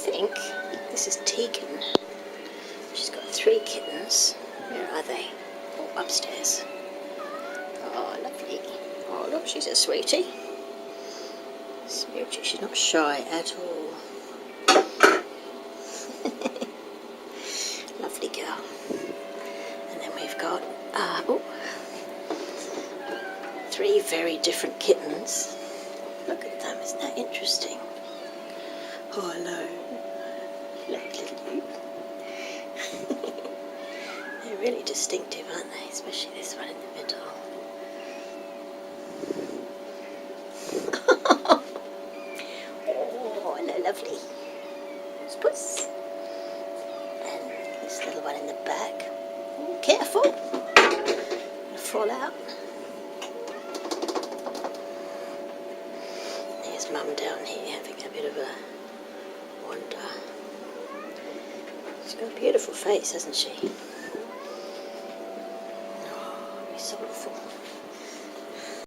think this is Teagan. She's got 3 kittens. Where are they? Oh, upstairs. Oh, lovely. Oh, look, she's a sweetie. Smoochie. She's not shy at all. Lovely girl. And then we've got 3 very different kittens. Look at them, isn't that interesting? Oh, hello. Little you. They're really distinctive, aren't they? Especially this one in the middle. Oh, hello, lovely. Puss. And this little one in the back. Oh, careful. You'll fall out. There's Mum down here having a bit of a wander. She's got a beautiful face, hasn't she? Oh, resourceful.